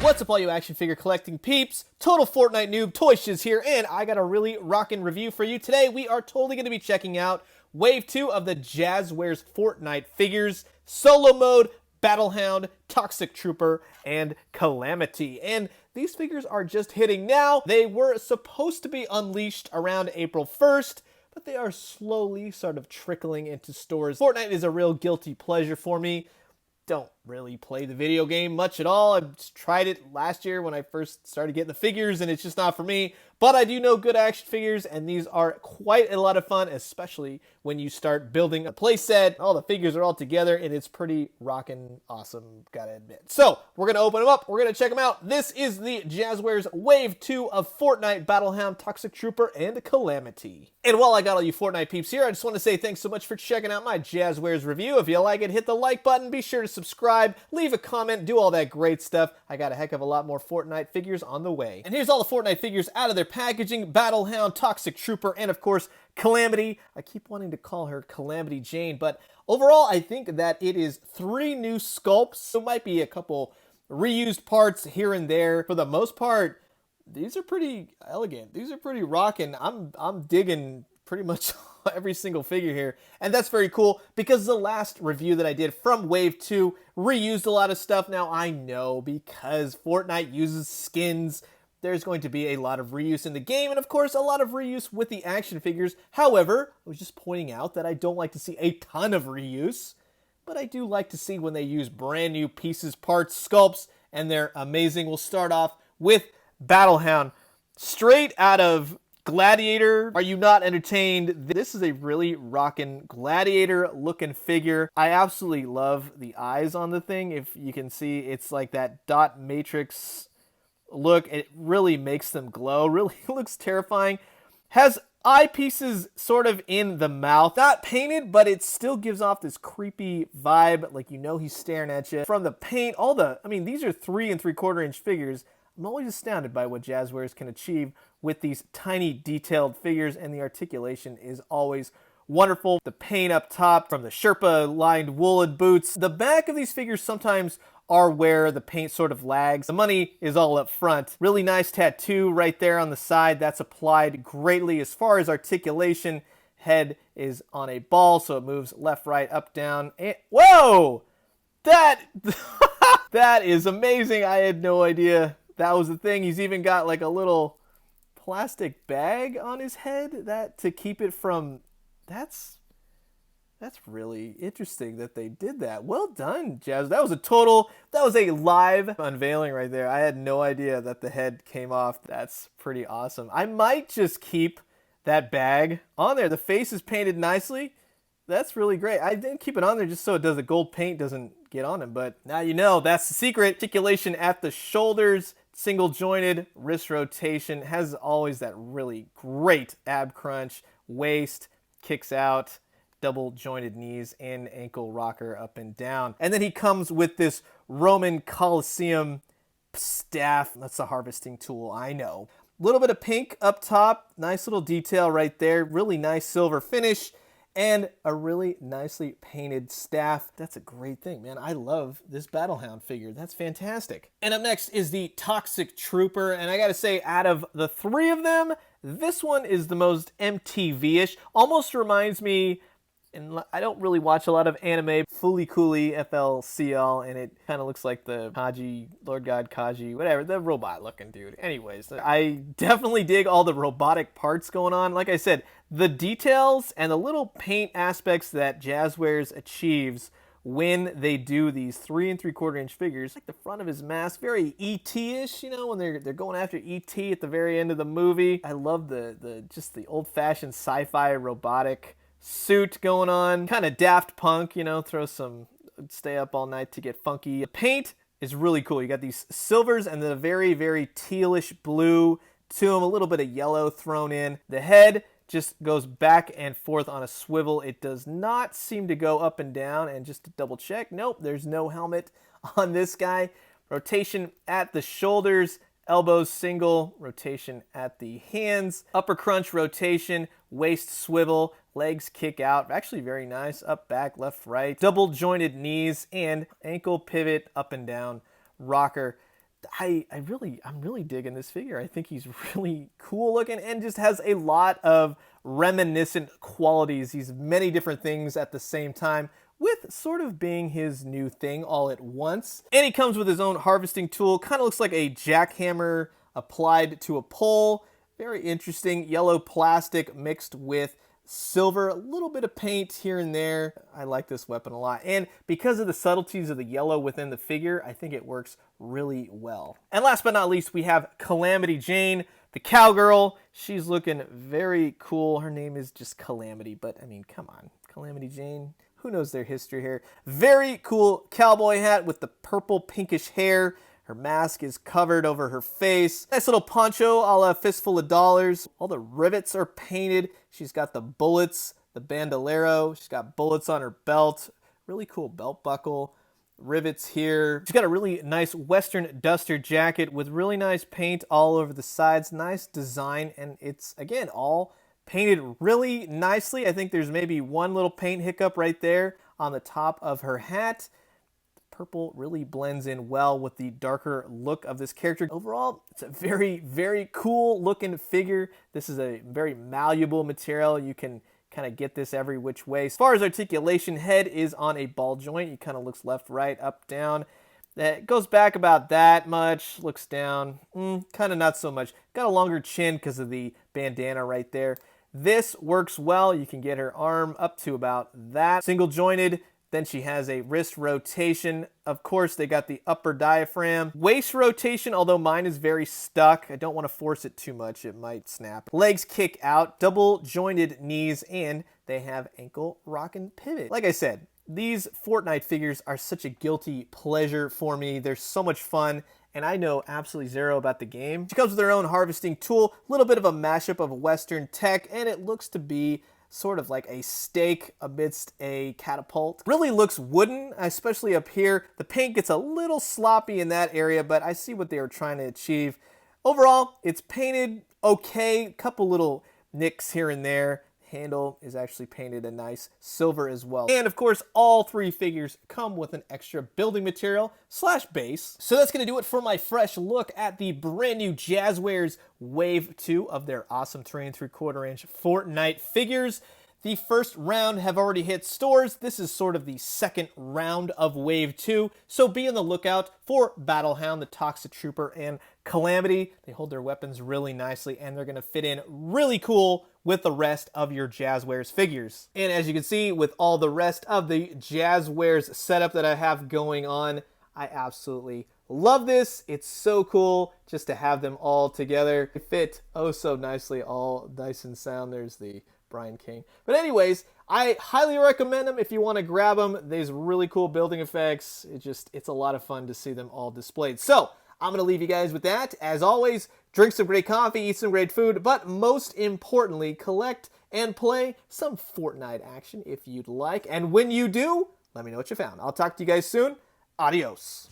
What's up all you action figure collecting peeps? Total Fortnite noob, Toy Shiz here, and I got a really rockin' review for you. Today we are totally going to be checking out Wave 2 of the JAZWARES FORTNITE figures, Solo Mode, Battle Hound, Toxic Trooper, and Calamity. And these figures are just hitting now. They were supposed to be unleashed around April 1st, but they are slowly sort of trickling into stores. Fortnite is a real guilty pleasure for me. Don't really play the video game much at all. I just tried it last year when I first started getting the figures, and it's just not for me. But I do know good action figures, and these are quite a lot of fun, especially when you start building a playset. All the figures are all together, and it's pretty rockin' awesome, gotta admit. So, we're gonna open them up, we're gonna check them out. This is the JAZWARES Wave 2 of Fortnite, Battle Hound, Toxic Trooper, and Calamity. And while I got all you Fortnite peeps here, I just want to say thanks so much for checking out my JAZWARES review. If you like it, hit the like button, be sure to subscribe, leave a comment, do all that great stuff. I got a heck of a lot more Fortnite figures on the way. And here's all the Fortnite figures out of their packaging: Battle Hound, Toxic Trooper, and of course, Calamity. I keep wanting to call her Calamity Jane, but overall, I think that it is 3 new sculpts. There might be a couple reused parts here and there. For the most part, these are pretty elegant. These are pretty rockin'. I'm digging pretty much every single figure here, and that's very cool because the last review that I did from Wave 2 reused a lot of stuff. Now I know because Fortnite uses skins, there's going to be a lot of reuse in the game, and of course a lot of reuse with the action figures. However, I was just pointing out that I don't like to see a ton of reuse, but I do like to see when they use brand new pieces, parts, sculpts, and they're amazing. We'll start off with Battle Hound, straight out of Gladiator. Are you not entertained? This is a really rockin' Gladiator looking figure. I absolutely love the eyes on the thing. If you can see, it's like that dot matrix look. It really makes them glow. Really looks terrifying. Has eyepieces sort of in the mouth. Not painted, but it still gives off this creepy vibe, like you know he's staring at you. From the paint, I mean, these are 3 3/4 inch figures. I'm always astounded by what JAZWARES can achieve with these tiny detailed figures, and the articulation is always wonderful. The paint up top from the Sherpa lined woolen boots. The back of these figures sometimes are where the paint sort of lags. The money is all up front. Really nice tattoo right there on the side. That's applied greatly. As far as articulation, head is on a ball, so it moves left, right, up, down, and whoa! That that is amazing. I had no idea that was the thing. He's even got like a little plastic bag on his head to keep it from. That's really interesting that they did that. Well done, Jazz. That was a live unveiling right there. I had no idea that the head came off. That's pretty awesome. I might just keep that bag on there. The face is painted nicely. That's really great. I didn't keep it on there just so the gold paint doesn't get on him, but now you know, that's the secret. Articulation at the shoulders, single jointed, wrist rotation, has always that really great ab crunch, waist, kicks out, double jointed knees, and ankle rocker up and down. And then he comes with this Roman Colosseum staff. That's a harvesting tool, I know. A little bit of pink up top, nice little detail right there, really nice silver finish, and a really nicely painted staff. That's a great thing, man. I love this Battle Hound figure. That's fantastic. And up next is the Toxic Trooper, and I gotta say, out of the 3 of them, this one is the most MTV-ish. Almost reminds me, and I don't really watch a lot of anime, Fooly Cooly FLCL, and it kind of looks like the Kaji, Lord God Kaji, whatever, the robot looking dude. Anyways, I definitely dig all the robotic parts going on. Like I said, the details and the little paint aspects that JAZWARES achieves when they do these 3 3/4 inch figures, like the front of his mask, very E.T.-ish, you know, when they're going after E.T. at the very end of the movie. I love just the old-fashioned sci-fi robotic suit going on, kind of Daft Punk, you know, stay up all night to get funky. The paint is really cool. You got these silvers and the very, very tealish blue to them, a little bit of yellow thrown in. The head just goes back and forth on a swivel. It does not seem to go up and down. And just to double check, nope, there's no helmet on this guy. Rotation at the shoulders, elbows single, rotation at the hands, upper crunch rotation, waist swivel, legs kick out, actually very nice, up, back, left, right, double jointed knees, and ankle pivot, up and down, rocker. I'm really digging this figure. I think he's really cool looking and just has a lot of reminiscent qualities. He's many different things at the same time, with sort of being his new thing all at once. And he comes with his own harvesting tool. Kind of looks like a jackhammer applied to a pole. Very interesting. Yellow plastic mixed with silver, a little bit of paint here and there. I like this weapon a lot. And because of the subtleties of the yellow within the figure, I think it works really well. And last but not least, we have Calamity Jane, the cowgirl. She's looking very cool. Her name is just Calamity, but I mean, come on. Calamity Jane, who knows their history here? Very cool cowboy hat with the purple pinkish hair. Her mask is covered over her face. Nice little poncho a la Fistful of Dollars. All the rivets are painted. She's got the bullets, the bandolero. She's got bullets on her belt. Really cool belt buckle. Rivets here. She's got a really nice Western duster jacket with really nice paint all over the sides. Nice design, and it's, again, all painted really nicely. I think there's maybe one little paint hiccup right there on the top of her hat. Purple really blends in well with the darker look of this character. Overall, it's a very, very cool looking figure. This is a very malleable material. You can kind of get this every which way. As far as articulation, head is on a ball joint. It kind of looks left, right, up, down. It goes back about that much, looks down, kind of not so much. Got a longer chin because of the bandana right there. This works well. You can get her arm up to about that. Single jointed. Then she has a wrist rotation. Of course, they got the upper diaphragm. Waist rotation, although mine is very stuck. I don't want to force it too much. It might snap. Legs kick out, double jointed knees, and they have ankle rock and pivot. Like I said, these Fortnite figures are such a guilty pleasure for me. They're so much fun, and I know absolutely zero about the game. She comes with her own harvesting tool, a little bit of a mashup of Western tech, and it looks to be sort of like a stake amidst a catapult. Really looks wooden, especially up here. The paint gets a little sloppy in that area, but I see what they were trying to achieve. Overall, it's painted okay. Couple little nicks here and there. Handle is actually painted a nice silver as well. And of course, all three figures come with an extra building material / base. So that's gonna do it for my fresh look at the brand new JAZWARES Wave 2 of their awesome 3 3/4 inch Fortnite figures. The first round have already hit stores. This is sort of the second round of Wave 2, so be on the lookout for Battle Hound, the Toxic Trooper, and Calamity. They hold their weapons really nicely, and they're going to fit in really cool with the rest of your JAZWARES figures. And as you can see, with all the rest of the JAZWARES setup that I have going on, I absolutely love this. It's so cool just to have them all together. They fit oh so nicely, all nice and sound. There's the Brian King. But anyways, I highly recommend them if you want to grab them. There's really cool building effects. It's a lot of fun to see them all displayed. So I'm going to leave you guys with that. As always, drink some great coffee, eat some great food, but most importantly, collect and play some Fortnite action if you'd like. And when you do, let me know what you found. I'll talk to you guys soon. Adios.